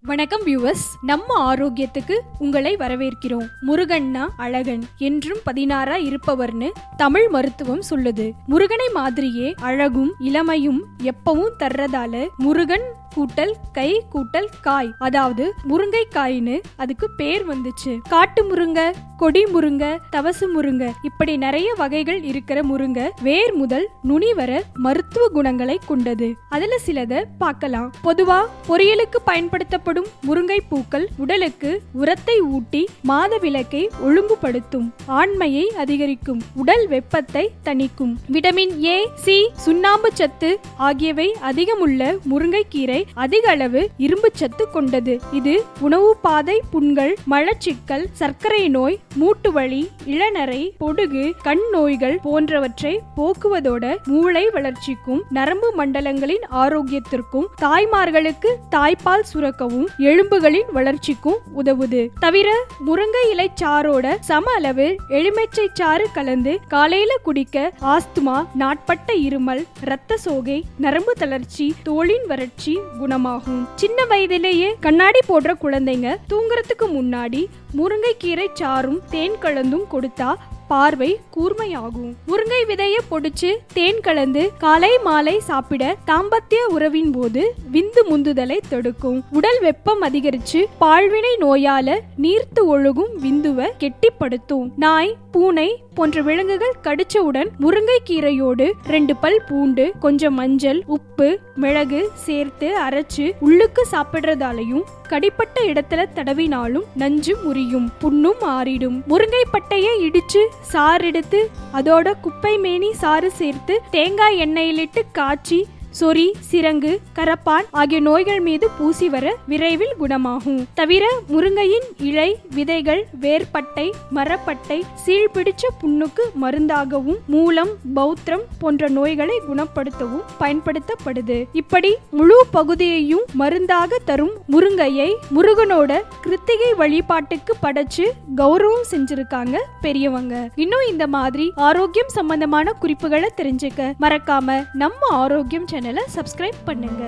வணக்கம் வியூவர்ஸ், நம்ம ஆரோக்கியத்துக்கு உங்களை வரவேற்கிறோம். முருகன்னா அழகன், என்றும் 16 இருப்பவர்னு தமிழ் மருத்துவம் சொல்லுது. முருகனை மாதிரியே அழகும் இளமையும் எப்பவும் தர்றதால முருகன் கூட்டல் கை கூட்டல் காய், அதாவது முருங்கைக்காய்னு அதுக்கு பேர் வந்துச்சு. காட்டு முருங்கை, கொடி முருங்கை, தவசு முருங்கை, இப்படி நிறைய வகைகள் இருக்கிற முருங்கை வேர் முதல் நுனி வர மருத்துவ குணங்களை கொண்டது. அதுல சிலதை பார்க்கலாம். பொதுவா பொரியலுக்கு பயன்படுத்தப்படும் முருங்கை பூக்கள் உடலுக்கு உரத்தை ஊட்டி மாதவிலக்கை ஒழுங்குபடுத்தும், ஆண்மையை அதிகரிக்கும், உடல் வெப்பத்தை தணிக்கும். விட்டமின் ஏ, சி, சுண்ணாம்பு சத்து ஆகியவை அதிகமுள்ள முருங்கைக்கீரை அதிக அளவு இரும்பு சத்து கொண்டது. இது உணவு பாதை புண்கள், மலச்சிக்கல், சர்க்கரை நோய், மூட்டு வலி, இளநரை, பொடுகு, கண் நோய்கள் போன்றவற்றை போக்குவதோட மூளை வளர்ச்சிக்கும் நரம்பு மண்டலங்களின் ஆரோக்கியத்திற்கும் தாய்மார்களுக்கு தாய்ப்பால் சுரக்கவும் எலும்புகளின் வளர்ச்சிக்கும் உதவுது. தவிர முருங்கை இலை சாரோட சம அளவு எலுமிச்சை சாறு கலந்து காலையில குடிக்க ஆஸ்துமா, நாட்பட்ட இருமல், இரத்த சோகை, நரம்பு தளர்ச்சி, தோலின் வறட்சி குணமாகும். சின்ன வயதிலேயே கண்ணாடி போடுற குழந்தைங்க தூங்குறதுக்கு முன்னாடி முருங்கைக்கீரை சாறும் தேன் கலந்தும் கொடுத்தா பார்வை கூர்மையாகும். முருங்கை விதையை பொடிச்சு தேன் கலந்து காலை மாலை சாப்பிட தாம்பத்திய உறவின் போது விந்து முந்துதலை தடுக்கும். உடல் வெப்பம் அதிகரிச்சு பால்வினை நோயால நீர்த்து ஒழுகும் விந்துவை கெட்டிப்படுத்தும். நாய், பூனை போன்ற விலங்குகள் கடிச்சவுடன் முருங்கை கீரையோடு 2 பல் பூண்டு, கொஞ்சம் மஞ்சள், உப்பு, மிளகு சேர்த்து அரைச்சு உள்ளுக்கு சாப்பிடுறதாலையும் கடிப்பட்ட இடத்துல தடவினாலும் நஞ்சு முறியும், புண்ணும் ஆறிடும். முருங்கை பட்டையை இடிச்சு சாறு எடுத்து அதோட குப்பை மேனி சாறு சேர்த்து தேங்காய் எண்ணெயிலிட்டு காய்ச்சி சொறி, சிரங்கு, கரப்பான் ஆகிய நோய்கள் மீது பூசி வர விரைவில் குணமாகும். தவிர முருங்கையின் இலை, விதைகள், வேர்பட்டை, மரப்பட்டை சீழ்பிடிச்ச புண்ணுக்கு மருந்தாகவும் மூலம், பௌத்திரம் போன்ற நோய்களை குணப்படுத்தவும் பயன்படுத்தப்படுது. இப்படி முழு பகுதியையும் மருந்தாக தரும் முருங்கையை முருகனோட கிருத்திகை வழிபாட்டுக்கு படைச்சு கௌரவம் செஞ்சிருக்காங்க பெரியவங்க. இன்னும் இந்த மாதிரி ஆரோக்கியம் சம்பந்தமான குறிப்புகளை தெரிஞ்சுக்க மறக்காம நம்ம ஆரோக்கியம் சேனலை சப்ஸ்கிரைப் பண்ணுங்க.